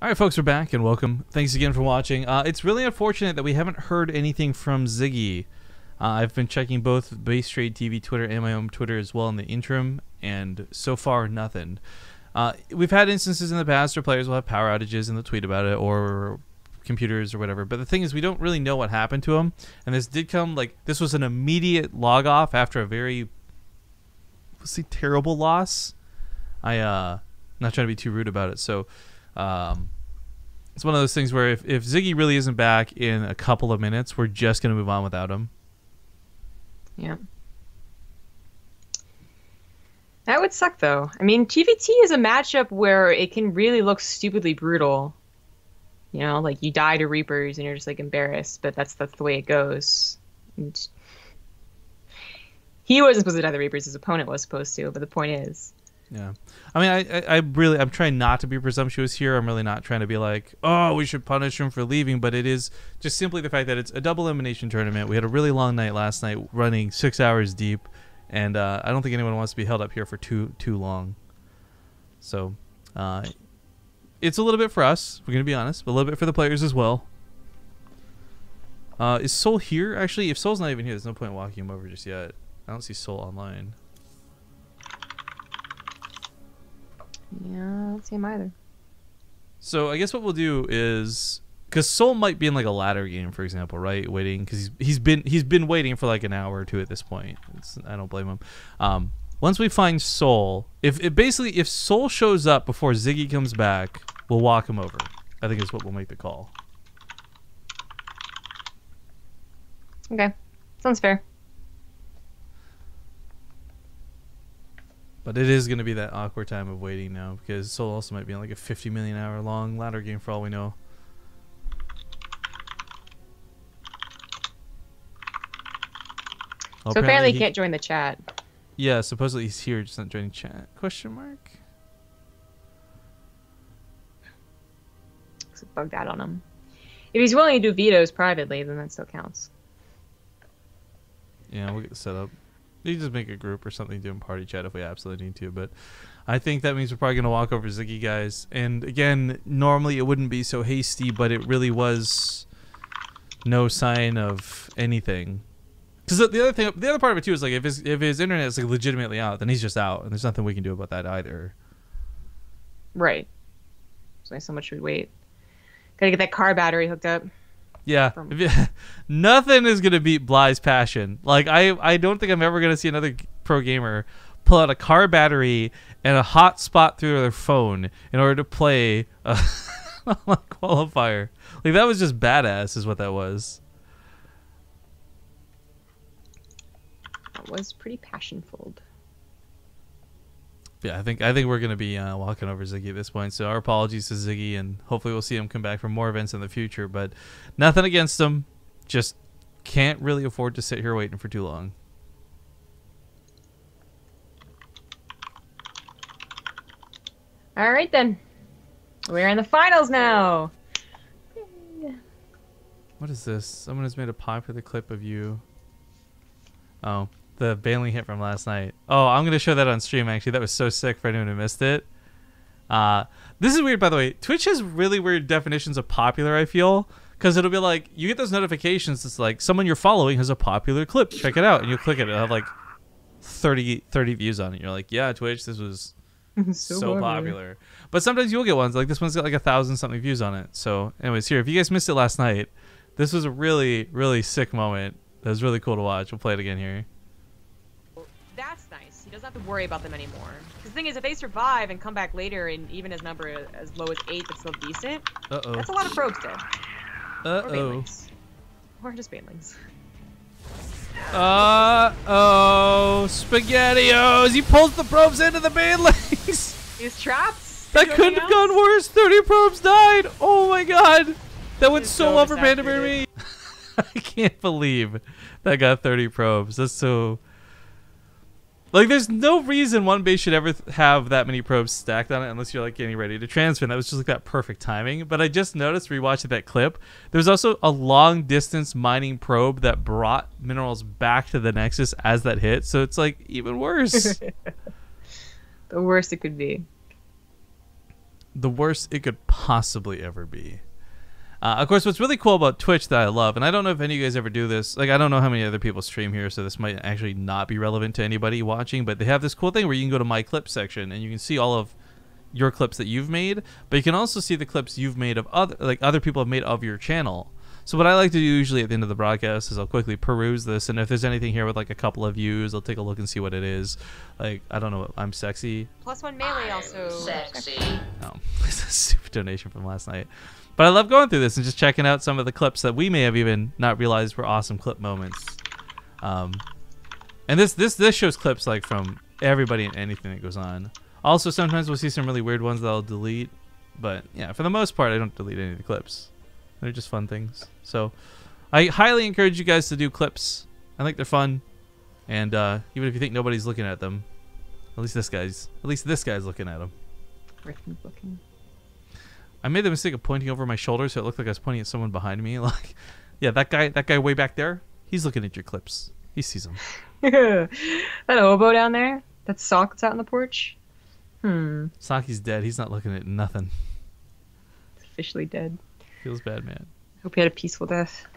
All right, folks, we're back and welcome. Thanks again for watching. It's really unfortunate that we haven't heard anything from Ziggy. I've been checking both BaseTradeTV Twitter and my own Twitter as well in the interim, and so far nothing. We've had instances in the past where players will have power outages and they'll tweet about it, or computers or whatever, but the thing is we don't really know what happened to them, and this did come, like, this was an immediate log off after a very, let's see, terrible loss. I'm not trying to be too rude about it, so it's one of those things where if Ziggy really isn't back in a couple of minutes, we're just going to move on without him. Yeah. That would suck, though. I mean, TvT is a matchup where it can really look stupidly brutal. You know, like you die to Reapers and you're just like embarrassed, but that's the way it goes. And he wasn't supposed to die to Reapers, his opponent was supposed to, but the point is. Yeah. I mean, I'm trying not to be presumptuous here. I'm really not trying to be like, oh, we should punish him for leaving, but it is just simply the fact that it's a double elimination tournament. We had a really long night last night, running 6 hours deep, and I don't think anyone wants to be held up here for too long. So, it's a little bit for us, we're going to be honest, but a little bit for the players as well. Is Soul here? Actually, if Soul's not even here, there's no point walking him over just yet. I don't see Soul online. Yeah, I don't see him either. So I guess what we'll do is, because Soul might be in like a ladder game, for example, right? Waiting, because he's been waiting for like an hour or two at this point. I don't blame him. Once we find Soul, if Soul shows up before Ziggy comes back, we'll walk him over. I think is what we'll make the call. Okay, sounds fair. But it is going to be that awkward time of waiting now, because Soul also might be in like a 50 million hour long ladder game for all we know. So apparently he can't join the chat. Yeah, supposedly he's here, just not joining chat. Question mark? So bug that on him. If he's willing to do vetoes privately, then that still counts. Yeah, we'll get the setup. You can just make a group or something doing party chat if we absolutely need to, but I think that means we're probably going to walk over Ziggy, guys. And again, normally it wouldn't be so hasty, but it really was no sign of anything. Because the other part of it too is like if his internet is like legitimately out, then he's just out, and there's nothing we can do about that either. Right. So much we wait. Gotta get that car battery hooked up. Yeah, nothing is gonna beat Bly's passion. Like I don't think I'm ever gonna see another pro gamer pull out a car battery and a hotspot through their phone in order to play a qualifier. Like that was just badass, is what that was. That was pretty passion-filled. Yeah, I think we're gonna be walking over Ziggy at this point. So our apologies to Ziggy, and hopefully we'll see him come back for more events in the future. But nothing against him, just can't really afford to sit here waiting for too long. All right then, we're in the finals now. What is this? Someone has made a popular clip of you. Oh. The bailing hit from last night. Oh, I'm going to show that on stream, actually. That was so sick for anyone who missed it. This is weird, by the way. Twitch has really weird definitions of popular, I feel. Because it'll be like, you get those notifications. It's like, someone you're following has a popular clip. Check it out. And you click it. It'll have like 30 views on it. You're like, yeah, Twitch, this was so popular. But sometimes you'll get ones. Like this one's got like 1,000-something views on it. So anyways, here, if you guys missed it last night, this was a really, really sick moment. That was really cool to watch. We'll play it again here. That's nice. He doesn't have to worry about them anymore. The thing is, if they survive and come back later, and even his number as low as 8, but still decent, that's a lot of probes dead. Or banelings. Or just banelings. SpaghettiOs! He pulls the probes into the banelings! He's trapped? That couldn't have gone worse! 30 probes died! Oh my god! That went so well for Panda Bear Me! I can't believe that got 30 probes. That's so... Like, there's no reason one base should ever have that many probes stacked on it unless you're, like, getting ready to transfer. And that was just, like, that perfect timing. But I just noticed, rewatching that clip, there's also a long-distance mining probe that brought minerals back to the Nexus as that hit. So it's, like, even worse. The worst it could be. The worst it could possibly possibly ever be. Of course, what's really cool about Twitch that I love, and I don't know if any of you guys ever do this, like I don't know how many other people stream here, so this might actually not be relevant to anybody watching, but they have this cool thing where you can go to my clip section and you can see all of your clips that you've made, but you can also see the clips you've made of other people have made of your channel. So what I like to do usually at the end of the broadcast is I'll quickly peruse this, and if there's anything here with like a couple of views, I'll take a look and see what it is. Like, I don't know, I'm sexy. +1 melee also. Sexy. Oh, it's a stupid donation from last night. But I love going through this and just checking out some of the clips that we may have even not realized were awesome clip moments. And this shows clips like from everybody and anything that goes on. Also, sometimes we'll see some really weird ones that I'll delete. But yeah, for the most part, I don't delete any of the clips. They're just fun things. So I highly encourage you guys to do clips. I think they're fun. And even if you think nobody's looking at them, at least this guy's looking at them. Rifkin's looking. I made the mistake of pointing over my shoulder so it looked like I was pointing at someone behind me. Like, yeah, that guy way back there, he's looking at your clips. He sees them. That hobo down there? That sock that's out on the porch? Saki's dead. He's not looking at nothing. He's officially dead. Feels bad, man. Hope he had a peaceful death.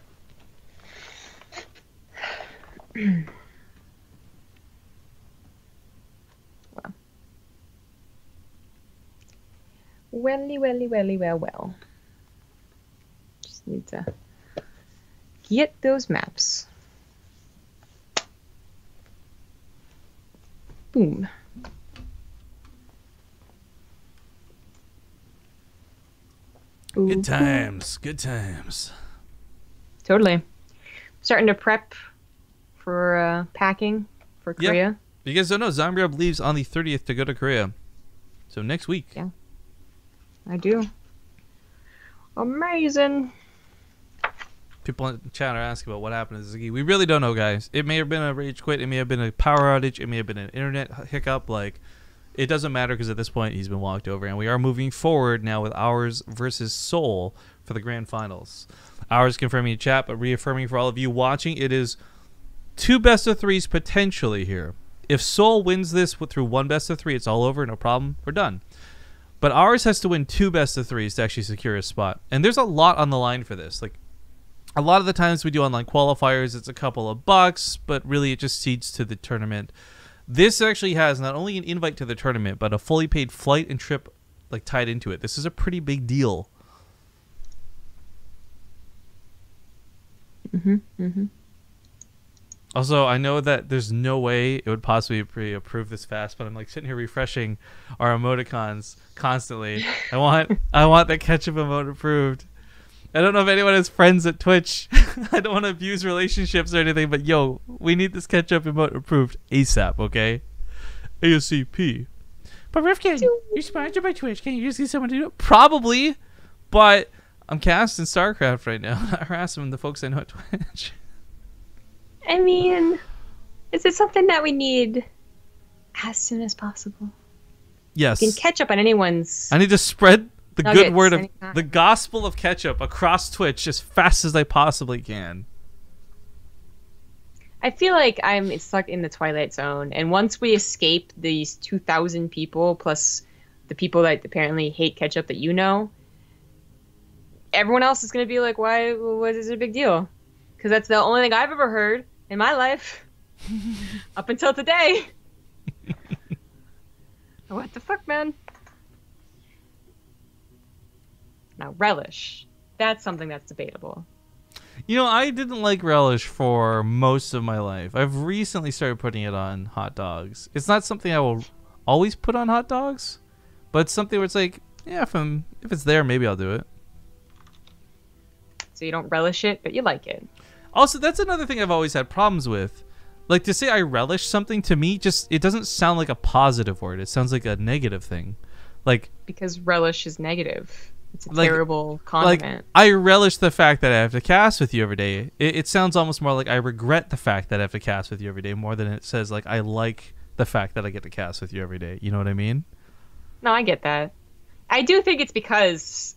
Wow. Well. Just need to get those maps. Boom. Ooh. Good times. Good times. Totally. Starting to prep for packing for Korea. Yep. You guys don't know, Zombie leaves on the 30th to go to Korea. So next week. Yeah. I do. Amazing. People in the chat are asking about what happened to Ziggy. We really don't know, guys. It may have been a rage quit. It may have been a power outage. It may have been an internet hiccup. Like, it doesn't matter because at this point he's been walked over. And we are moving forward now with Awers versus Seoul for the grand finals. Awers confirming in chat, but reaffirming for all of you watching, it is 2 best-of-3s potentially here. If Seoul wins this through 1 best-of-3, it's all over, no problem. We're done. But Awers has to win 2 best-of-3s to actually secure a spot. And there's a lot on the line for this. Like, a lot of the times we do online qualifiers, it's a couple of bucks, but really it just seeds to the tournament. This actually has not only an invite to the tournament, but a fully paid flight and trip like tied into it. This is a pretty big deal. Also, I know that there's no way it would possibly be approved this fast, but I'm like sitting here refreshing our emoticons constantly. I want that ketchup emote approved. I don't know if anyone has friends at Twitch. I don't want to abuse relationships or anything, but yo, we need this ketchup emote approved ASAP, okay? ASAP. But Rifkin, you're sponsored by Twitch. Can't you just get someone to do it? Probably, but I'm casting StarCraft right now. I'm not harassing the folks I know at Twitch. I mean, is it something that we need as soon as possible? Yes. You can catch up on anyone's. I need to spread the nuggets good word of anytime. the gospel of ketchup across Twitch as fast as I possibly can. I feel like I'm stuck in the Twilight Zone, and once we escape these 2,000 people, plus the people that apparently hate ketchup that you know, everyone else is going to be like, why, what is it a big deal? Because that's the only thing I've ever heard in my life up until today. What the fuck, man? Now, relish. That's something that's debatable. You know, I didn't like relish for most of my life. I've recently started putting it on hot dogs. It's not something I will always put on hot dogs, but it's something where it's like, yeah, if it's there, maybe I'll do it. So you don't relish it, but you like it. Also, that's another thing I've always had problems with. Like, to say I relish something, to me, it doesn't sound like a positive word. It sounds like a negative thing. Like, because relish is negative. It's a terrible condiment. Like, I relish the fact that I have to cast with you every day. It sounds almost more like I regret the fact that I have to cast with you every day more than it says, like, I like the fact that I get to cast with you every day. You know what I mean? No, I get that. I do think it's because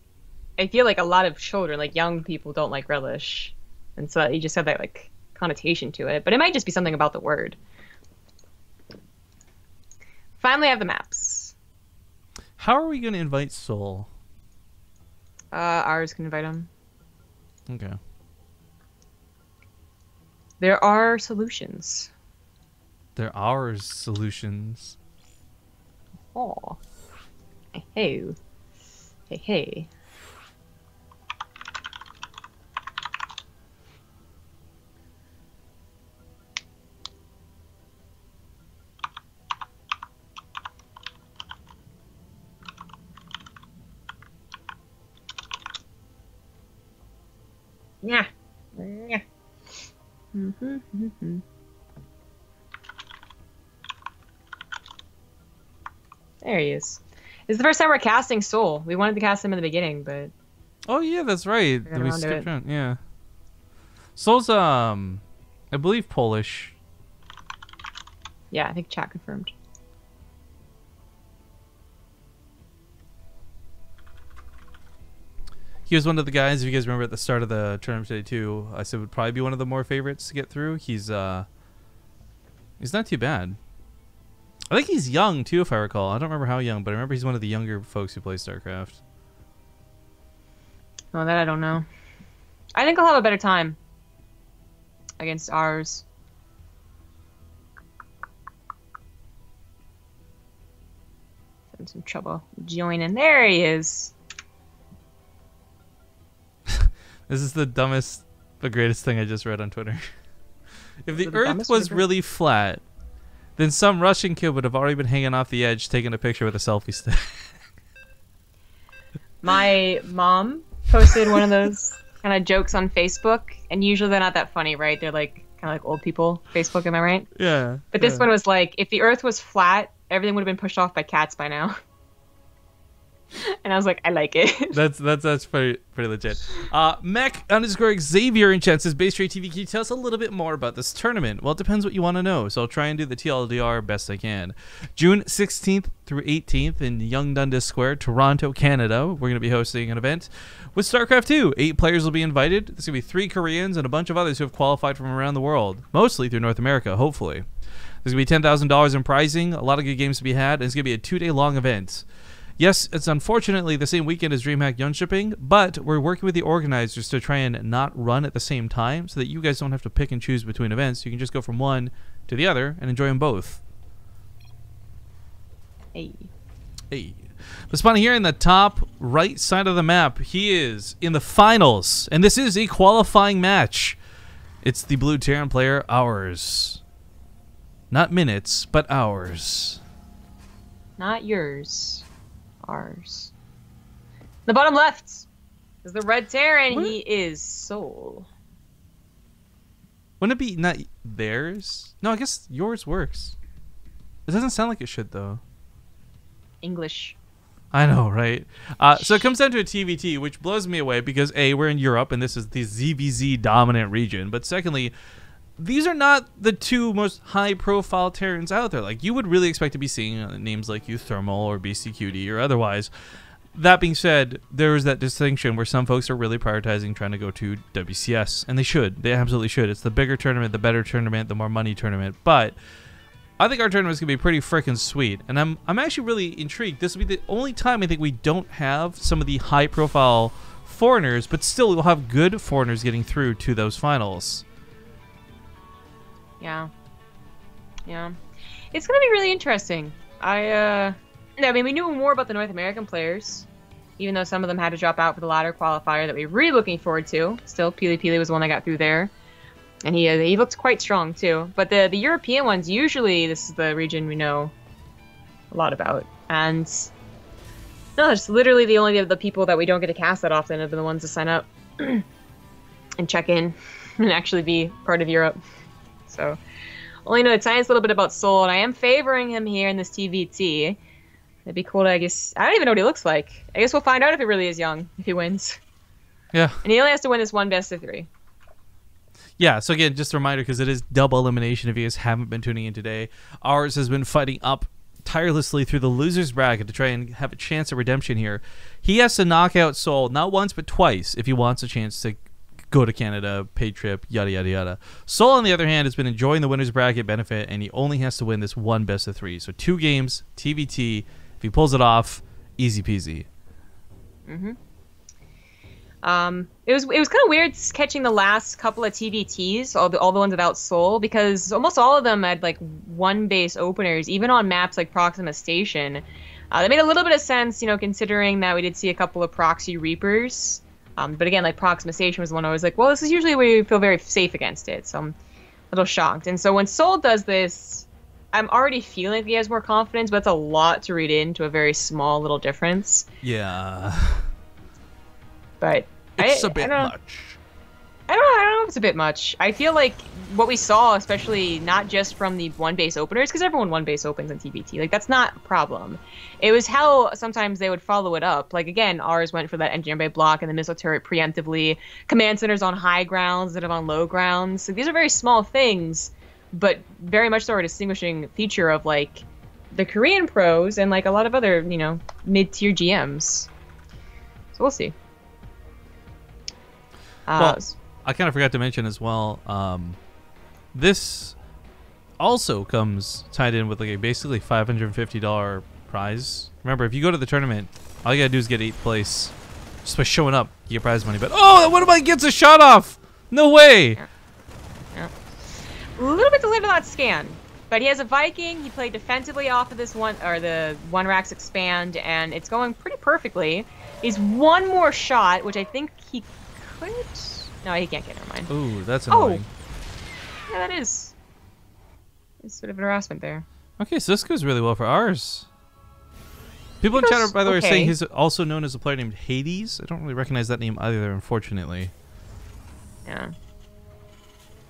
I feel like a lot of children, like young people, don't like relish. And so you just have that, like, connotation to it. But it might just be something about the word. Finally, I have the maps. How are we going to invite Soul? Ours can invite him. Okay. There are solutions. There are solutions. Oh. Hey, hey. Hey, hey. Yeah. Yeah. There he is. This is the first time we're casting Soul. We wanted to cast him in the beginning, but... Oh, yeah, that's right. We skipped around. Yeah. Soul's, I believe Polish. Yeah, I think chat confirmed. He was one of the guys, if you guys remember at the start of the tournament today too, I said would probably be one of the more favorites to get through. He's not too bad. I think he's young too, if I recall. I don't remember how young, but I remember he's one of the younger folks who play StarCraft. Oh, that I don't know. I think I'll have a better time against ours. Having some trouble joining. There he is. This is the dumbest, the greatest thing I just read on Twitter. If the Earth was really flat, then some Russian kid would have already been hanging off the edge taking a picture with a selfie stick. My mom posted one of those kind of jokes on Facebook, and usually they're not that funny, right? They're like kind of like old people Facebook, am I right? Yeah. But this one was like, if the Earth was flat, everything would have been pushed off by cats by now. And I was like, I like it. That's pretty legit. Mech_Xavier in chat says, BaseTradeTV, can you tell us a little bit more about this tournament? Well, it depends what you want to know, so I'll try and do the TLDR best I can. June 16th through 18th in Yonge Dundas Square, Toronto, Canada. We're going to be hosting an event with StarCraft 2. 8 players will be invited. There's going to be 3 Koreans and a bunch of others who have qualified from around the world, mostly through North America, hopefully. There's going to be $10,000 in prizing, a lot of good games to be had, and it's going to be a 2-day long event. Yes, it's unfortunately the same weekend as DreamHack Jönköping, but we're working with the organizers to try and not run at the same time so that you guys don't have to pick and choose between events. You can just go from one to the other and enjoy them both. Hey. Hey. But spawning here in the top right side of the map, he is in the finals, and this is a qualifying match. It's the blue Terran player, Awers. Not minutes, but hours. Not yours. Ours. The bottom left is the red Terran. He is Soul. Wouldn't it be not theirs? No, I guess yours works. It doesn't sound like it should, though. English. I know, right? So it comes down to a TvT, which blows me away because A, we're in Europe, and this is the ZVZ dominant region. But secondly, these are not the 2 most high-profile Terrans out there. Like, you would really expect to be seeing names like Thermal or BCQD or otherwise. That being said, there is that distinction where some folks are really prioritizing trying to go to WCS, and they should. They absolutely should. It's the bigger tournament, the better tournament, the more money tournament. But I think our tournament is going to be pretty freaking sweet, and I'm actually really intrigued. This will be the only time I think we don't have some of the high-profile foreigners, but still we'll have good foreigners getting through to those finals. Yeah. Yeah. It's going to be really interesting. I mean, we knew more about the North American players, even though some of them had to drop out for the ladder qualifier that we were really looking forward to. Still, Peely was the one that got through there. And he looked quite strong, too. But the European ones, usually this is the region we know a lot about. And no, it's literally the people that we don't get to cast that often have been the ones to sign up and check in and actually be part of Europe. So, only know a tiny little bit about Soul, and I am favoring him here in this TvT. It'd be cool to, I guess, I don't even know what he looks like. I guess we'll find out if he really is young, if he wins. Yeah. And he only has to win this one best of 3. Yeah, so again, just a reminder, because it is double elimination if you guys haven't been tuning in today. Ours has been fighting up tirelessly through the loser's bracket to try and have a chance at redemption here. He has to knock out Soul, not once, but twice, if he wants a chance to go to Canada, paid trip, yada, yada, yada. Soul, on the other hand, has been enjoying the winner's bracket benefit, and he only has to win this one best of 3. So 2 games, TvT. If he pulls it off, easy peasy. It was kind of weird catching the last couple of TvTs, all the ones without Soul, because almost all of them had like one base openers, even on maps like Proxima Station. That made a little bit of sense, you know, considering that we did see a couple of Proxy Reapers. But again, like Proxima Station was the one I was like, well, this is usually where you feel very safe against it, so I'm a little shocked. And so when Soul does this, I'm already feeling like he has more confidence, but it's a lot to read into a very small little difference. Yeah. But it's a bit much. I don't know if it's a bit much. I feel like what we saw, especially not just from the one base openers, because everyone one base opens in TvT, like that's not a problem. It was how sometimes they would follow it up. Like again, ours went for that engineer bay block and the missile turret preemptively. Command centers on high grounds instead of on low grounds. So these are very small things, but very much so a distinguishing feature of like the Korean pros and like a lot of other, you know, mid-tier GMs. So we'll see. Well, I kind of forgot to mention as well, this also comes tied in with like a basically $550 prize. Remember, if you go to the tournament, all you gotta do is get 8th place. Just by showing up, you get prize money. But oh, one of mine gets a shot off! No way! Yeah. A little bit delayed on that scan. But he has a Viking, he played defensively off of this one, or the one racks expand, and it's going pretty perfectly. He's one more shot, which I think he could... No, he can't get, never mind. Ooh, that's annoying. Oh. Yeah, that is. It's sort of an harassment there. Okay, so this goes really well for ours. People in chat, by the way, are saying he's also known as a player named Hades. I don't really recognize that name either, unfortunately. Yeah.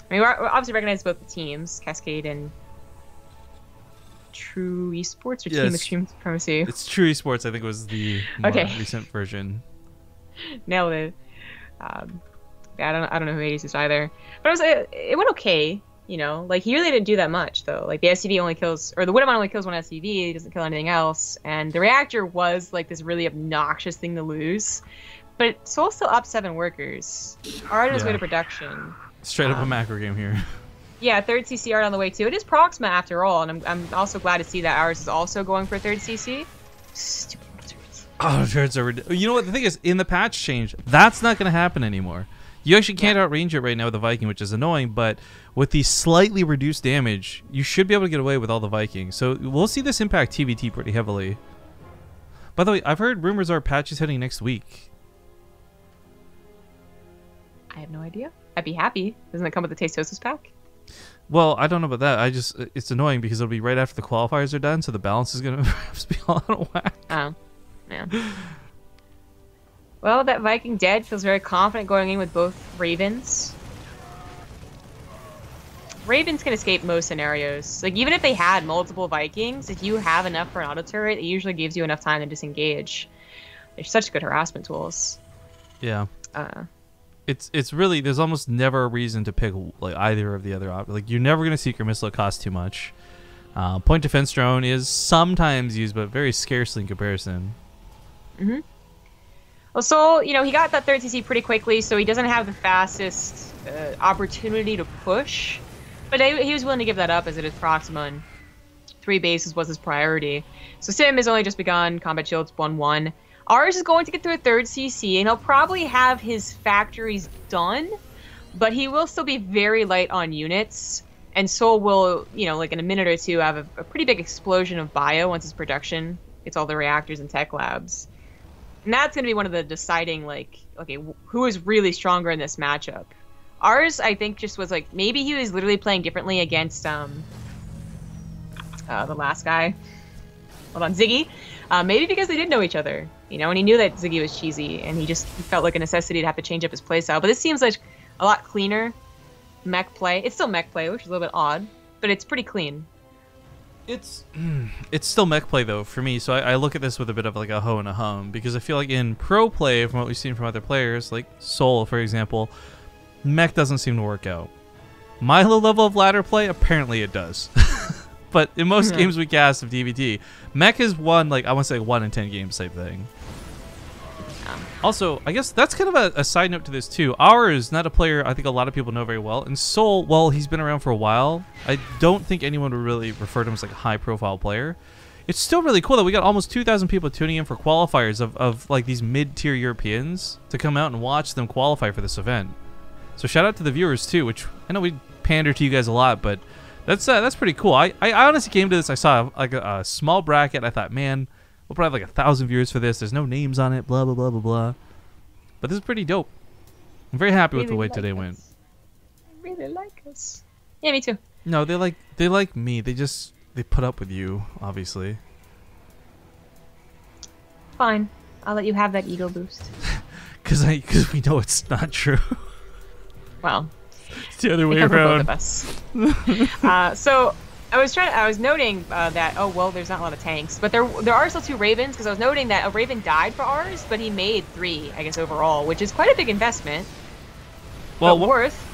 I mean, we obviously recognize both the teams, Cascade and True Esports, or Team Extreme Supremacy. It's True Esports, I think, was the more recent version. Nailed it. Yeah, I don't know who Hades is either. But it went okay, you know. Like, he really didn't do that much, though. Like, the SCV only kills... Or the Widowmine only kills one SCV. He doesn't kill anything else. And the Reactor was, like, this really obnoxious thing to lose. But Soul's still up 7 workers. Art on his way to production. Straight up a macro game here. Yeah, 3rd CC art on the way, too. It is Proxima, after all. And I'm also glad to see that Ours is also going for 3rd CC. Stupid turrets. Oh, turrets are ridiculous. You know what? The thing is, in the patch change, that's not going to happen anymore. You actually can't outrange it right now with the Viking, which is annoying, but with the slightly reduced damage, you should be able to get away with all the Vikings. So we'll see this impact TvT pretty heavily. By the way, I've heard rumors are patches heading next week. I have no idea. I'd be happy. Doesn't it come with the Tastosis pack? Well, I don't know about that. It's annoying because it'll be right after the qualifiers are done, so the balance is going to perhaps be all out of whack. Oh, yeah. Well, that Viking dead feels very confident going in with both Ravens. Ravens can escape most scenarios. Like, even if they had multiple Vikings, if you have enough for an auto turret, it usually gives you enough time to disengage. They're such good harassment tools. Yeah. It's really, there's almost never a reason to pick like either of the other options. Like, you're never going to Secret Missile. It costs too much. Point defense drone is sometimes used, but very scarcely in comparison. Mm-hmm. Well, Soul, you know, he got that 3rd CC pretty quickly, so he doesn't have the fastest opportunity to push. But he was willing to give that up as it is Proxima, and 3 bases was his priority. So Sim has only just begun, combat shields 1-1. Ours is going to get through a 3rd CC, and he'll probably have his factories done, but he will still be very light on units. And Soul will, you know, like in a minute or two, have a pretty big explosion of bio once his production gets all the reactors and tech labs. And that's going to be one of the deciding, like, okay, who is really stronger in this matchup? Ours, I think, just was like, maybe he was literally playing differently against the last guy. Hold on, Ziggy. Maybe because they did know each other, you know, and he knew that Ziggy was cheesy, and he felt like a necessity to have to change up his playstyle. But this seems like a lot cleaner mech play. It's still mech play, which is a little bit odd, but it's pretty clean. It's still mech play though for me, so I look at this with a bit of like a ho and a hum, because I feel like in pro play, from what we've seen from other players like Soul for example, mech doesn't seem to work out. My low level of ladder play, apparently it does. But in most games we cast of TvT, mech is one, like I want to say 1 in 10 games type thing. Also, I guess that's kind of a side note to this too. Awers, not a player I think a lot of people know very well. And Soul, well, he's been around for a while. I don't think anyone would really refer to him as like a high-profile player. it's still really cool that we got almost 2,000 people tuning in for qualifiers of like these mid-tier Europeans to come out and watch them qualify for this event. So shout out to the viewers too, which I know we pander to you guys a lot, but that's pretty cool. I honestly came to this, I saw like a small bracket. I thought, man, we'll probably have like 1,000 viewers for this. There's no names on it, blah, blah, blah, blah, blah. But this is pretty dope. I'm very happy with the way today went. I really like us. Yeah, me too. No, they like me. They put up with you, obviously. Fine. I'll let you have that ego boost. Cause we know it's not true. Well, it's the other way around. Both of us. So I was noting that there's not a lot of tanks, but there are still 2 Ravens, because I was noting that a Raven died for ours, but he made 3, I guess, overall, which is quite a big investment. Well, worth.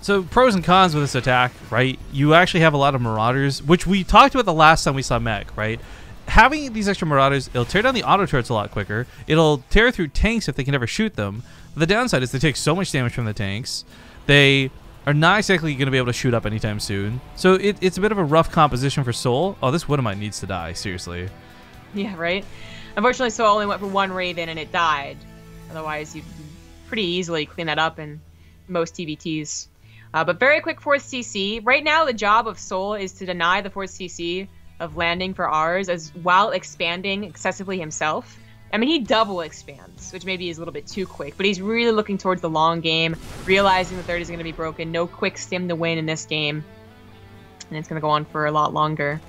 So pros and cons with this attack, right? You actually have a lot of Marauders, which we talked about the last time we saw Mech, right? Having these extra Marauders, it'll tear down the auto turrets a lot quicker. It'll tear through tanks if they can ever shoot them. But the downside is they take so much damage from the tanks. They are not exactly going to be able to shoot up anytime soon. So it's a bit of a rough composition for Soul. Oh, this Widowmite needs to die, seriously. Yeah, right? Unfortunately, Soul only went for 1 Raven and it died. Otherwise, you pretty easily clean that up in most TvTs. But very quick 4th CC. Right now, the job of Soul is to deny the 4th CC of landing for ours while expanding excessively himself. I mean, he double expands, which maybe is a little bit too quick, but he's really looking towards the long game, realizing the 30 is going to be broken. No quick stim to win in this game, and it's going to go on for a lot longer.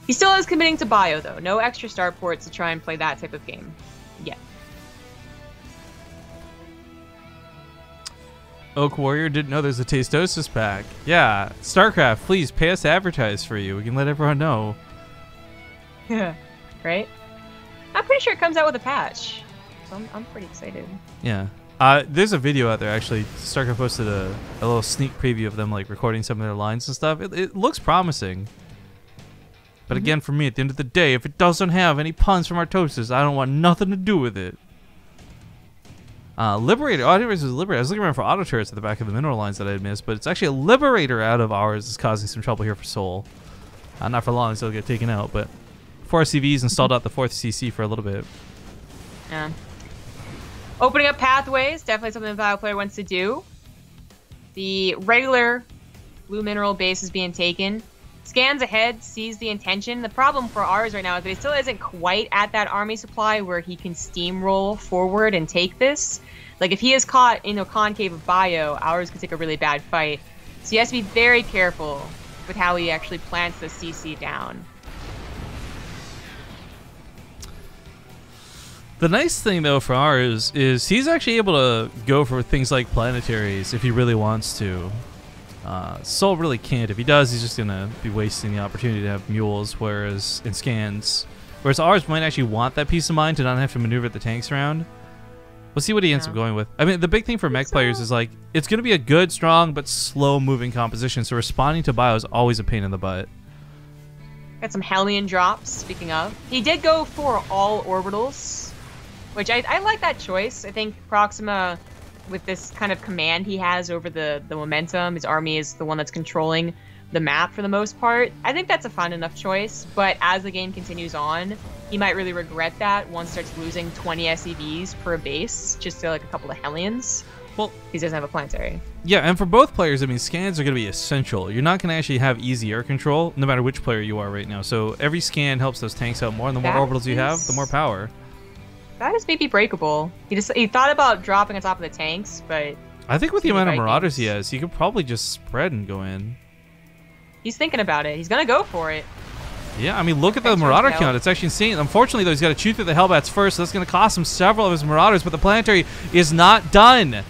He still is committing to bio, though. No extra starports to try and play that type of game yet. Oak Warrior didn't know there's a Tastosis pack. Yeah, StarCraft, please pay us to advertise for you. We can let everyone know. Yeah, right? I'm pretty sure it comes out with a patch. So I'm pretty excited. Yeah. There's a video out there, actually. StarCraft posted a little sneak preview of them like recording some of their lines and stuff. It looks promising. But again, for me, at the end of the day, if it doesn't have any puns from Artosis, I don't want nothing to do with it. Liberator. Oh, I didn't realize it was Liberator. I was looking around for auto turrets at the back of the mineral lines that I had missed, but it's actually a Liberator out of ours is causing some trouble here for Soul. Not for long, so it'll get taken out, but 4 CVs installed out the 4th CC for a little bit. Yeah. Opening up pathways, definitely something the Bio player wants to do. The regular blue mineral base is being taken. Scans ahead, sees the intention. The problem for ours right now is that he still isn't quite at that army supply where he can steamroll forward and take this. Like, if he is caught in a concave of bio, ours could take a really bad fight. So he has to be very careful with how he actually plants the CC down. The nice thing, though, for ours is he's actually able to go for things like planetaries if he really wants to. Soul really can't. If he does, he's just going to be wasting the opportunity to have mules, whereas in scans. Whereas ours might actually want that peace of mind to not have to maneuver the tanks around. We'll see what he ends up going with. I mean, the big thing for mech players is, like, it's going to be a good, strong, but slow-moving composition, so responding to bio is always a pain in the butt. Got some Hellion drops, speaking of. He did go for all orbitals, which I like that choice. I think Proxima, with this kind of command he has over the momentum, his army is the one that's controlling the map for the most part. I think that's a fun enough choice, but as the game continues on, he might really regret that once he starts losing 20 SEVs per base, just to like a couple of Hellions. Well, he doesn't have a planetary. Yeah, and for both players, I mean, scans are going to be essential. You're not going to actually have easy air control, no matter which player you are right now. So every scan helps those tanks out more, and the more orbitals you have, the more power. That is maybe breakable. He thought about dropping on top of the tanks, but I think with the amount of Marauders he has, he could probably just spread and go in. He's thinking about it. He's gonna go for it. Yeah, I mean, look at the Marauder count. It's actually insane. Unfortunately, though, he's got to chew through the Hellbats first, so that's going to cost him several of his Marauders, but the planetary is not done.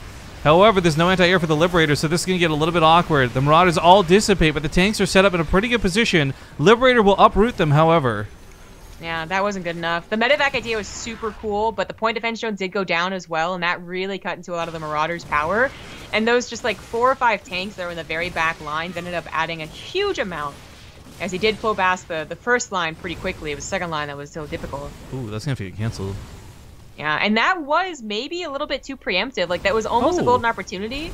However, there's no anti-air for the Liberator, so this is going to get a little bit awkward. The Marauders all dissipate, but the tanks are set up in a pretty good position. Liberator will uproot them, however. Yeah, that wasn't good enough. The medevac idea was super cool, but the point defense drone did go down as well, and that really cut into a lot of the Marauders' power. And those just like 4 or 5 tanks that were in the very back lines ended up adding a huge amount, as he did flow past the first line pretty quickly. It was the second line that was so difficult. Ooh, that's going to have to get canceled. Yeah, and that was maybe a little bit too preemptive. Like, that was almost a golden opportunity.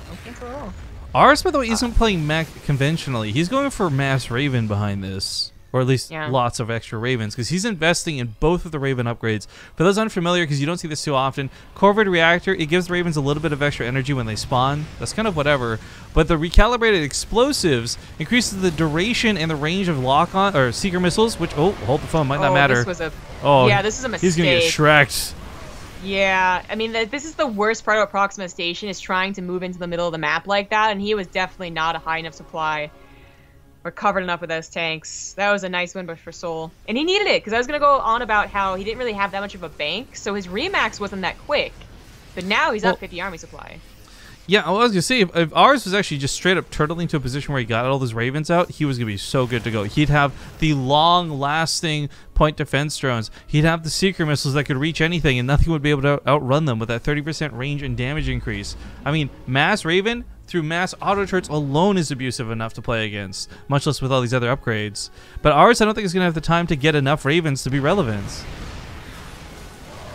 Don't cancel at all. Ours, by the way, isn't playing mech conventionally. He's going for Mass Raven behind this. or at least lots of extra Ravens, because he's investing in both of the Raven upgrades. For those unfamiliar, because you don't see this too often, Corvid Reactor, it gives the Ravens a little bit of extra energy when they spawn. That's kind of whatever. But the recalibrated explosives increases the duration and the range of lock-on or seeker missiles, which, hold the phone, might not matter. This was yeah, this is a mistake. He's gonna get shreked. Yeah, I mean, this is the worst part of Proxima Station, is trying to move into the middle of the map like that, and he was definitely not a high enough supply. We're covered enough with those tanks. That was a nice win for Soul. And he needed it, because I was going to go on about how he didn't really have that much of a bank, so his remax wasn't that quick. But now he's at 50 army supply. Yeah, I was going to say, if Ours was actually just straight up turtling to a position where he got all those Ravens out, he was going to be so good to go. He'd have the long-lasting point defense drones. He'd have the Seeker missiles that could reach anything, and nothing would be able to outrun them with that 30% range and damage increase. I mean, Mass Raven through Mass Auto Turrets alone is abusive enough to play against, much less with all these other upgrades. But Ours, I don't think is going to have the time to get enough Ravens to be relevant.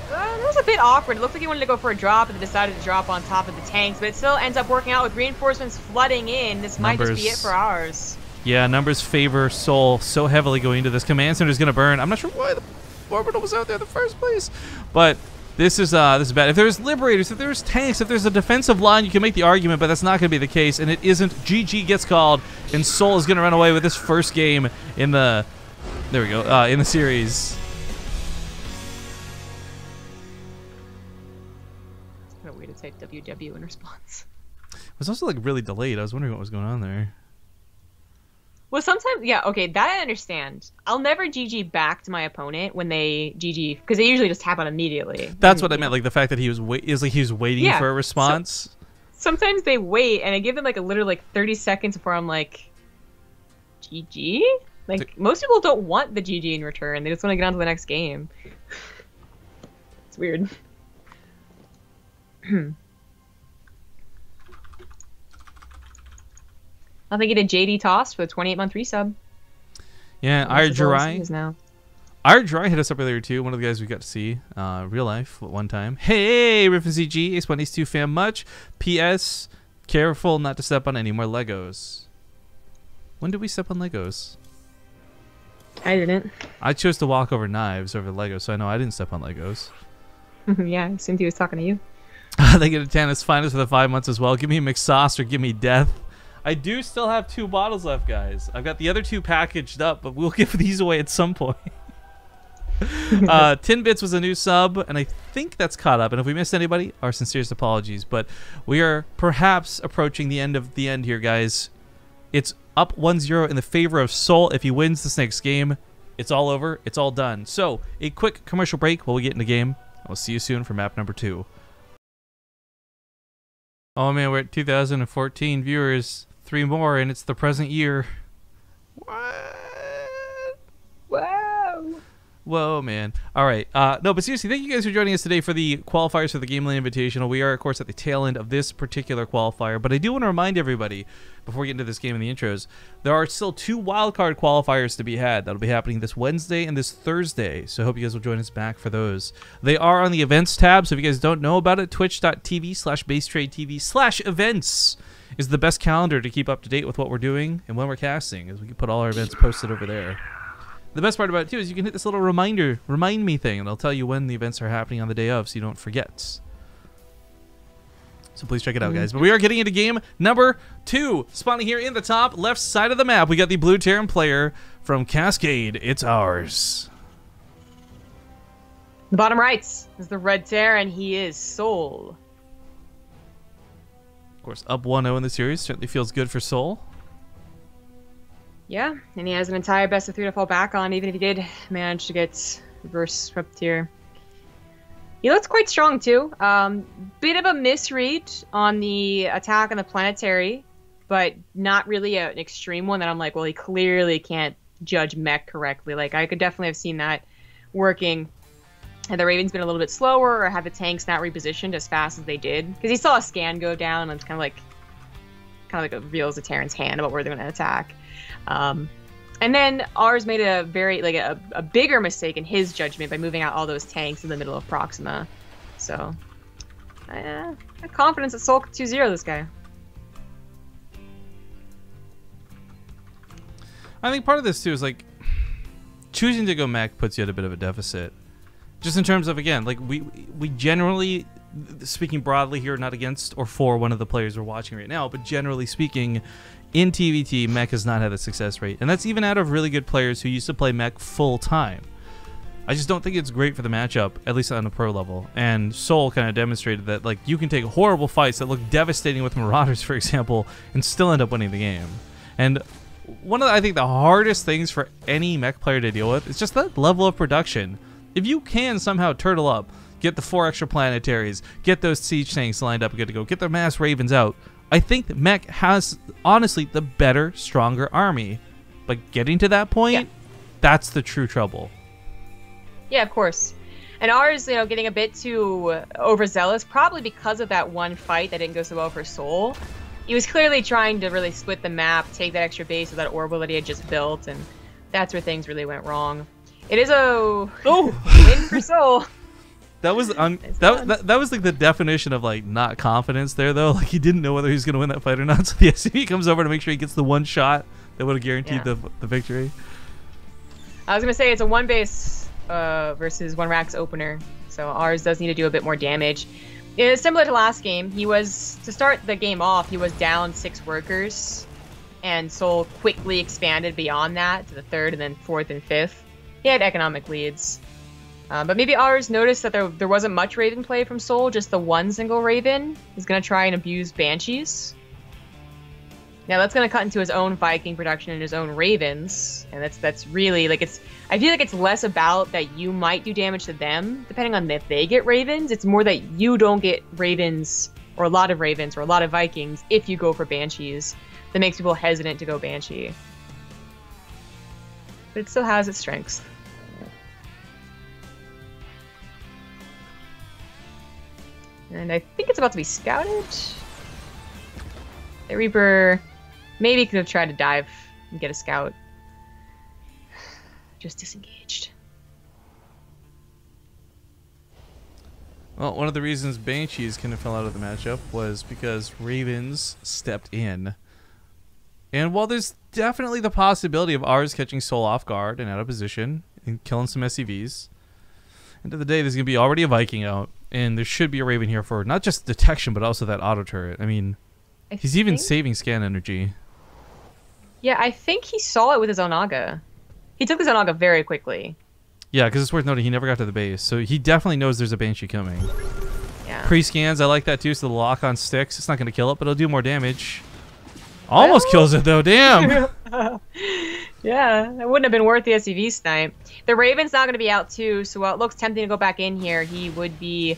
It was a bit awkward. It looked like he wanted to go for a drop and decided to drop on top of the tanks, but it still ends up working out with reinforcements flooding in. This might just be it for Ours. Yeah, numbers favor Soul so heavily going into this. Command center is going to burn. I'm not sure why the orbital was out there in the first place, but this is bad. If there's Liberators, if there's tanks, if there's a defensive line, you can make the argument, but that's not going to be the case, and it isn't. GG gets called, and Soul is going to run away with this first game in the, there we go, in the series. Type WW in response. It was also like really delayed. I was wondering what was going on there. Well, sometimes, yeah, okay, that I understand. I'll never GG back to my opponent when they GG, because they usually just happen immediately. That's what I meant, like the fact that he was waiting for a response. So, sometimes they wait, and I give them like a literal like 30 seconds before I'm like, GG? Like, most people don't want the GG in return. They just want to get on to the next game. It's weird. I think he did JD toss for the 28-month resub. Yeah, Our hit us up earlier too. One of the guys we got to see real life at one time. Hey, Riffin CG, Ace 1, Ace 2 fam much. P.S. Careful not to step on any more Legos. When did we step on Legos? I didn't. I chose to walk over knives over Legos, so I know I didn't step on Legos. Yeah, I assumed he was talking to you. They get a Tannis Finest for the 5 months as well. Give me a McSauce or give me death. I do still have 2 bottles left, guys. I've got the other 2 packaged up, but we'll give these away at some point. 10 Bits was a new sub, and I think that's caught up. And if we missed anybody, our sincerest apologies. But we are perhaps approaching the end of the end here, guys. It's up 1-0 in the favor of Soul. If he wins this next game, it's all over. It's all done. So, a quick commercial break while we get in the game. I'll see you soon for map number 2. Oh man, we're at 2014 viewers. 3 more, and it's the present year. What? Wow. Whoa, man. All right. No, but seriously, thank you guys for joining us today for the qualifiers for the Gameland Invitational. We are, of course, at the tail end of this particular qualifier, but I do want to remind everybody, before we get into this game and the intros, there are still 2 wildcard qualifiers to be had. That'll be happening this Wednesday and this Thursday, so I hope you guys will join us back for those. They are on the events tab, so if you guys don't know about it, twitch.tv/BaseTradeTV/events is the best calendar to keep up to date with what we're doing and when we're casting, as we can put all our events posted over there. The best part about it, too, is you can hit this little remind me thing, and it'll tell you when the events are happening on the day of, so you don't forget. So please check it out, guys. But we are getting into game number 2. Spawning here in the top left side of the map, we got the blue Terran player from Cascade. It's Ours. The bottom right is the red Terran. He is Soul. Of course, up 1-0 in the series. Certainly feels good for Soul. Yeah, and he has an entire best of 3 to fall back on, even if he did manage to get reverse swept here. He looks quite strong, too. Bit of a misread on the attack on the planetary, but not really an extreme one that I'm like, well, he clearly can't judge mech correctly. Like, I could definitely have seen that working. Had the Ravens been a little bit slower, or had the tanks not repositioned as fast as they did. Because he saw a scan go down, and it's kind of like reveals the Terran's hand about where they're going to attack. And then Ours made a very, a bigger mistake in his judgment by moving out all those tanks in the middle of Proxima. So, I have confidence that Soul could 2-0 this guy. I think part of this, too, is, like, choosing to go mech puts you at a bit of a deficit. Just in terms of, again, like we generally, speaking broadly here, not against or for one of the players we're watching right now, but generally speaking, in TvT, mech has not had a success rate. And that's even out of really good players who used to play mech full time. I just don't think it's great for the matchup, at least on a pro level. And Soul kind of demonstrated that, like, you can take horrible fights that look devastating with Marauders, for example, and still end up winning the game. And one of the, I think, the hardest things for any mech player to deal with is just that level of production. If you can somehow turtle up, get the 4 extra planetaries, get those siege tanks lined up and good to go, get the mass ravens out, I think that mech has, honestly, the better, stronger army. But getting to that point, that's the true trouble. Yeah, of course. And ours, you know, getting a bit too overzealous, probably because of that one fight that didn't go so well for Soul. He was clearly trying to really split the map, take that extra base of that orbital that he had just built, and that's where things really went wrong. It is a win for Soul. That was that was like the definition of like not confidence there though. Like he didn't know whether he was going to win that fight or not. So the SCV comes over to make sure he gets the one shot that would have guaranteed the victory. I was going to say it's a 1 base versus 1 Rax opener, so ours does need to do a bit more damage. It's similar to last game. He was, to start the game off, he was down 6 workers, and Soul quickly expanded beyond that to the 3rd and then 4th and 5th. He had economic leads. But maybe ours noticed that there wasn't much Raven play from Soul, just the 1 single Raven. He's going to try and abuse Banshees. Now that's going to cut into his own Viking production and his own Ravens, and that's really, like, I feel like it's less about that you might do damage to them, depending on if they get Ravens. It's more that you don't get Ravens, or a lot of Ravens, or a lot of Vikings, if you go for Banshees. That makes people hesitant to go Banshee. But it still has its strengths. And I think it's about to be scouted. The Reaper maybe could have tried to dive and get a scout. Just disengaged. Well, one of the reasons Banshees kind of fell out of the matchup was because Ravens stepped in. And while there's definitely the possibility of ours catching Soul off guard and out of position and killing some SCVs, end of the day, there's going to be already a Viking out. And there should be a Raven here for not just detection, but also that auto turret. I mean, he's even saving scan energy. Yeah, I think he saw it with his Onaga. He took his Onaga very quickly. Yeah, because it's worth noting he never got to the base. So he definitely knows there's a Banshee coming. Yeah. Pre-scans, I like that too, so the lock on sticks. It's not going to kill it, but it'll do more damage. Almost kills it though, damn! Yeah, it wouldn't have been worth the SCV snipe. The Raven's not going to be out too, so while it looks tempting to go back in here, he would be...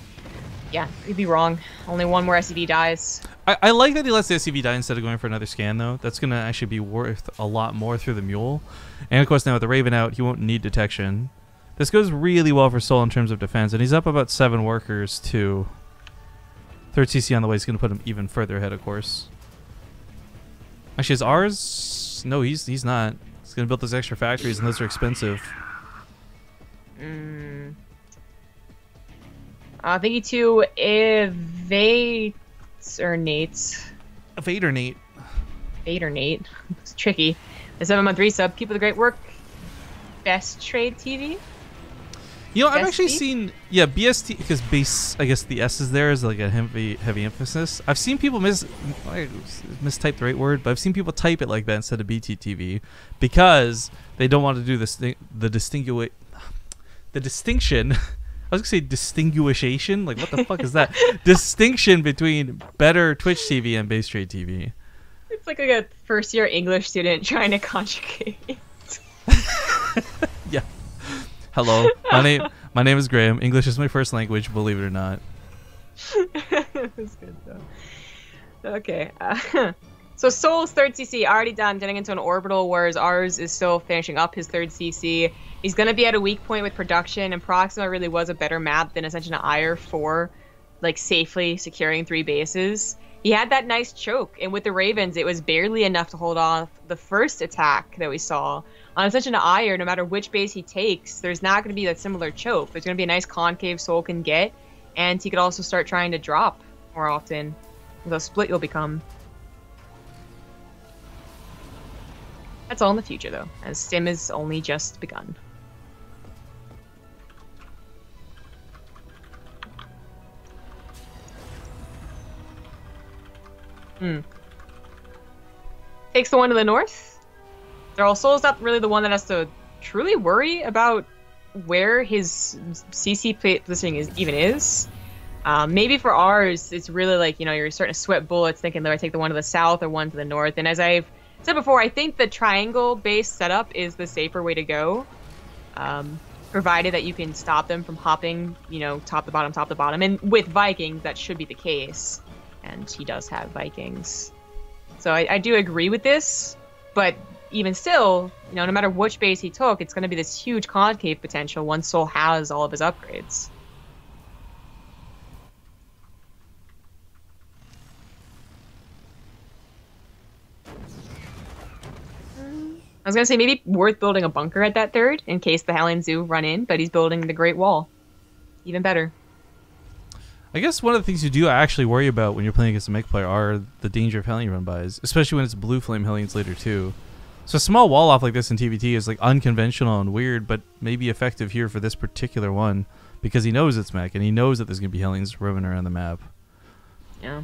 Yeah, he'd be wrong. Only 1 more SCV dies. I like that he lets the SCV die instead of going for another scan, though. That's going to actually be worth a lot more through the Mule. And, of course, now with the Raven out, he won't need detection. This goes really well for Soul in terms of defense, and he's up about 7 workers, too. 3rd CC on the way is going to put him even further ahead, of course. Actually, is ours? No, he's not. He's going to build those extra factories, and those are expensive. Thank you to Evadernate. Evadernate. It's tricky. The 7-month resub. Keep up the great work. BaseTradeTV. You know, I've actually seen, BST, because base, I guess the S is there is like a heavy emphasis. I've seen people mistype the right word, but I've seen people type it like that instead of BTTV because they don't want to do this thing, the distinction. I was gonna say distinguishation. Like, what the fuck is that? Distinction between better Twitch TV and BaseTradeTV. It's like a first-year English student trying to conjugate. Yeah. Hello, my name is Graham. English is my first language, believe it or not. That's good though. Okay. So Soul's 3rd CC already done, getting into an orbital, whereas ours is still finishing up his 3rd CC. He's going to be at a weak point with production, and Proxima really was a better map than Ascension to Ire for, like, safely securing 3 bases. He had that nice choke, and with the Ravens, it was barely enough to hold off the first attack that we saw. On Ascension to Ire, no matter which base he takes, there's not going to be that similar choke. There's going to be a nice concave Soul can get, and he could also start trying to drop more often. The split you'll become. That's all in the future, though, as Sim is only just begun. Takes the one to the north. Their soul is not really the one that has to truly worry about where his CC positioning even is. Maybe for ours, it's really like, you know, you're starting to sweat bullets thinking, do I take the one to the south or one to the north? And as I've said before, I think the triangle-based setup is the safer way to go, provided that you can stop them from hopping, you know, top to bottom. And with Vikings, that should be the case. And he does have Vikings. So I do agree with this, but even still, you know, no matter which base he took, it's going to be this huge concave potential once Soul has all of his upgrades. I was going to say maybe worth building a bunker at that third in case the Hellions do run in, but he's building the Great Wall. Even better. I guess one of the things you do actually worry about when you're playing against a mech player are the danger of Hellion run-bys, especially when it's blue flame Hellions later too. So a small wall off like this in TvT is like unconventional and weird, but maybe effective here for this particular one because he knows it's mech and he knows that there's going to be Hellions roaming around the map. Yeah.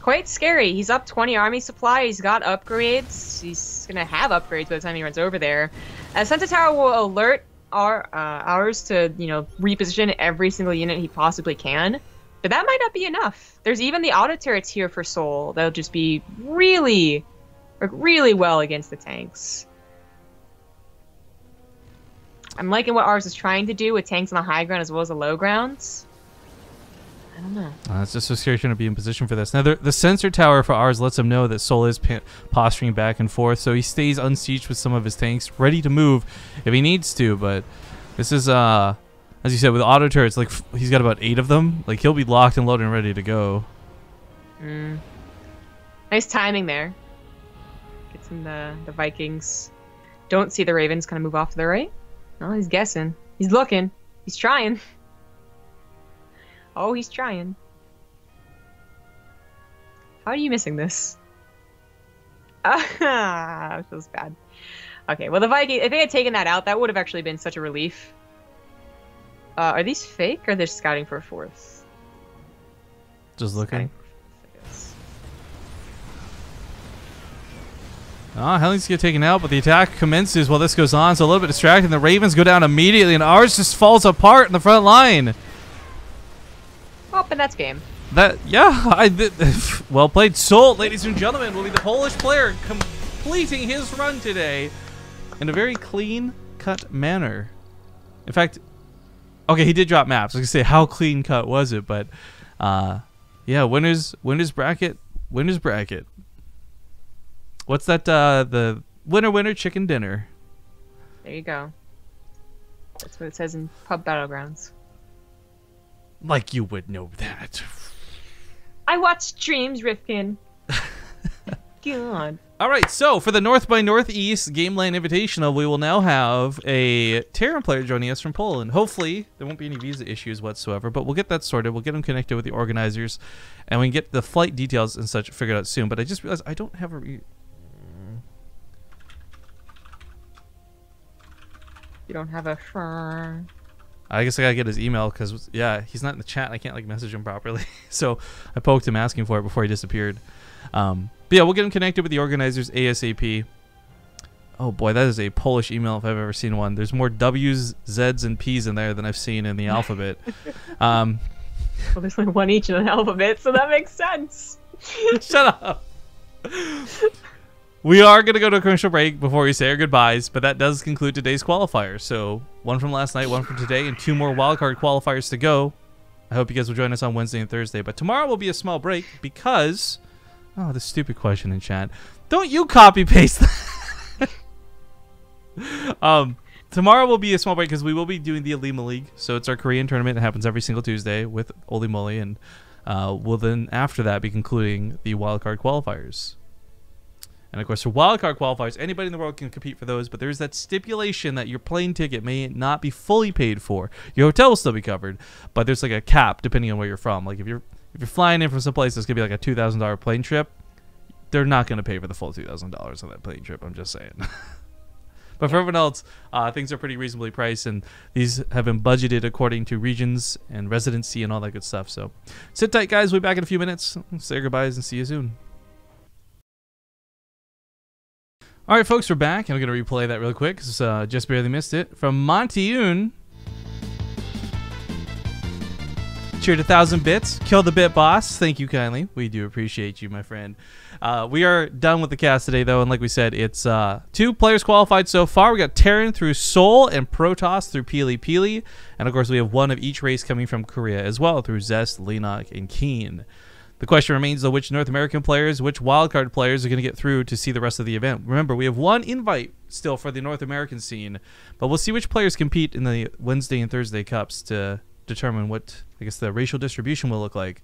Quite scary. He's up 20 army supply. He's got upgrades. He's going to have upgrades by the time he runs over there. Sensor Tower will alert Awers to, you know, reposition every single unit he possibly can. But that might not be enough. There's even the auto turrets here for Soul. They'll just be really, really well against the tanks. I'm liking what Awers is trying to do with tanks on the high ground as well as the low grounds. I don't know. It's just so scary trying to be in position for this. Now, the sensor tower for ours lets him know that Soul is posturing back and forth, so he stays unsieged with some of his tanks, ready to move if he needs to. But this is, as you said, with auto turrets, like he's got about 8 of them. Like he'll be locked and loaded and ready to go. Nice timing there. Gets him the Vikings. Don't see the Ravens kind of move off to the right. No, he's guessing. He's looking. He's trying. Oh, he's trying. How are you missing this? That feels bad. Okay, well, the Vikings, if they had taken that out, that would have actually been such a relief. Are these fake, or they're scouting for a fourth? Just looking. Hellions get taken out, but the attack commences while this goes on, so a little bit distracting. The Ravens go down immediately, and ours just falls apart in the front line. Oh, but that's game. Well played. Soul, ladies and gentlemen, will be the Polish player completing his run today in a very clean-cut manner. In fact, okay, he did drop maps. I was going to say, how clean-cut was it? But, yeah, winner's bracket. What's that? The winner chicken dinner. There you go. That's what it says in Pub Battlegrounds. Like you would know that. I watch streams, Rifkin. God. All right, so for the North by Northeast Gameland Invitational, we will now have a Terran player joining us from Poland. Hopefully, there won't be any visa issues whatsoever, but we'll get that sorted. We'll get them connected with the organizers, and we can get the flight details and such figured out soon. But I just realized I don't have a... You don't have a... I guess I gotta get his email because, yeah, he's not in the chat and I can't, like, message him properly. So I poked him asking for it before he disappeared. But yeah, we'll get him connected with the organizers ASAP. Oh boy, that is a Polish email if I've ever seen one. There's more W's, Z's, and P's in there than I've seen in the alphabet. Well, there's only one each in an alphabet, so that makes sense. Shut up. We are going to go to a commercial break before we say our goodbyes, but that does conclude today's qualifiers. So one from last night, one from today, and 2 more wildcard qualifiers to go. I hope you guys will join us on Wednesday and Thursday. But tomorrow will be a small break because... Oh, the stupid question in chat. Don't you copy-paste that? Tomorrow will be a small break because we will be doing the Alima League. So it's our Korean tournament. It happens every single Tuesday with Oli Moly. And we'll then, after that, be concluding the wildcard qualifiers. And of course, for wildcard qualifiers, anybody in the world can compete for those, but there's that stipulation that your plane ticket may not be fully paid for. Your hotel will still be covered, but there's like a cap depending on where you're from. Like if you're flying in from some place that's gonna be like a $2,000 plane trip, they're not gonna pay for the full $2,000 on that plane trip. I'm just saying. But for everyone else, things are pretty reasonably priced, and these have been budgeted according to regions and residency and all that good stuff. So sit tight, guys. We'll be back in a few minutes. Say your goodbyes and see you soon. All right, folks, we're back, and I'm going to replay that real quick because just barely missed it. From Montyune. Cheered 1,000 bits. Kill the bit boss. Thank you kindly. We do appreciate you, my friend. We are done with the cast today, though, and like we said, it's 2 players qualified so far. We got Terran through Seoul and Protoss through Pili Pili, and of course we have 1 of each race coming from Korea as well through Zest, Lenok, and Keen. The question remains, though, which North American players, which wildcard players are going to get through to see the rest of the event. Remember, we have 1 invite still for the North American scene, but we'll see which players compete in the Wednesday and Thursday Cups to determine what, I guess, the racial distribution will look like.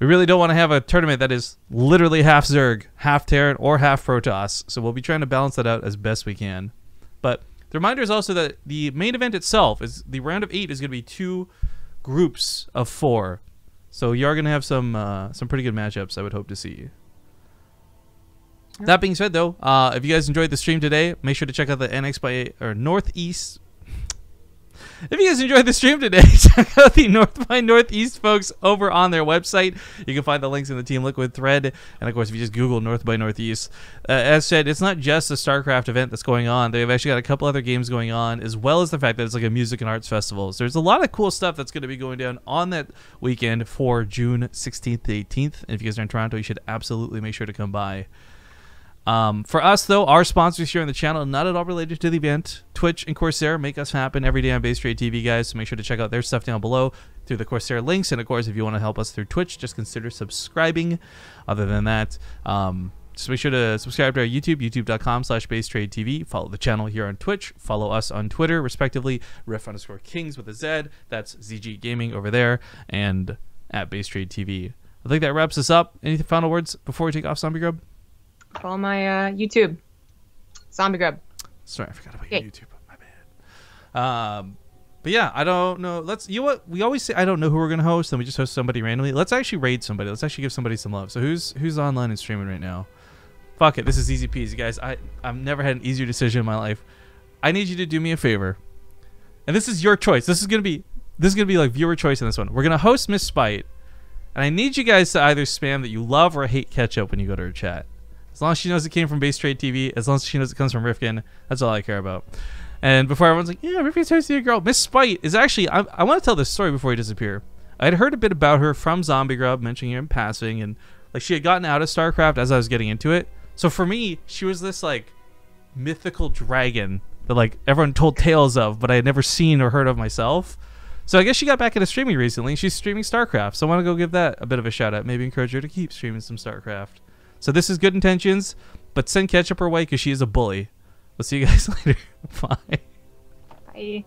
We really don't want to have a tournament that is literally half Zerg, half Terran, or half Protoss, so we'll be trying to balance that out as best we can. But the reminder is also that the main event itself, is the round of 8 is going to be 2 groups of 4. So you are going to have some pretty good matchups, I would hope to see. That being said, though, if you guys enjoyed the stream today, make sure to check out the Northeast. If you guys enjoyed the stream today, check out the North by Northeast folks over on their website. You can find the links in the Team Liquid thread. And, of course, if you just Google North by Northeast. As said, it's not just a StarCraft event that's going on. They've actually got a couple other games going on, as well as the fact that it's like a music and arts festival. So there's a lot of cool stuff that's going to be going down on that weekend for June 16th to 18th. And if you guys are in Toronto, you should absolutely make sure to come by. For us, though, our sponsors here on the channel, not at all related to the event, Twitch and Corsair make us happen every day on BaseTradeTV, guys, so make sure to check out their stuff down below through the Corsair links, and of course, if you want to help us through Twitch, just consider subscribing. Other than that, just make sure to subscribe to our YouTube, youtube.com/BaseTradeTV, follow the channel here on Twitch, follow us on Twitter, respectively, Ref_Kings with a Z, that's ZG Gaming over there, and at BaseTradeTV. I think that wraps us up. Any final words before we take off, Zombie Grub? Follow my YouTube, Zombie Grub. Sorry, I forgot about your YouTube. My bad. But yeah, I don't know. You know what? We always say I don't know who we're gonna host, and we just host somebody randomly. Let's actually raid somebody. Let's actually give somebody some love. So who's online and streaming right now? Fuck it. This is easy peasy, guys. I've never had an easier decision in my life. I need you to do me a favor, and this is your choice. This is gonna be like viewer choice in this one. We're gonna host Miss Spite, and I need you guys to either spam that you love or hate ketchup when you go to her chat. As long as she knows it came from BaseTradeTV, as long as she knows it comes from Rifkin, that's all I care about. And before everyone's like, yeah, Rifkin's hosting a girl, Miss Spite is actually, I want to tell this story before we disappear. I had heard a bit about her from Zombie Grub, mentioning her in passing, and like she had gotten out of StarCraft as I was getting into it. So for me, she was this like mythical dragon that like everyone told tales of, but I had never seen or heard of myself. So I guess she got back into streaming recently. She's streaming StarCraft, so I want to go give that a bit of a shout out. Maybe encourage her to keep streaming some StarCraft. So this is good intentions, but send ketchup her way because she is a bully. We'll see you guys later. Bye. Bye.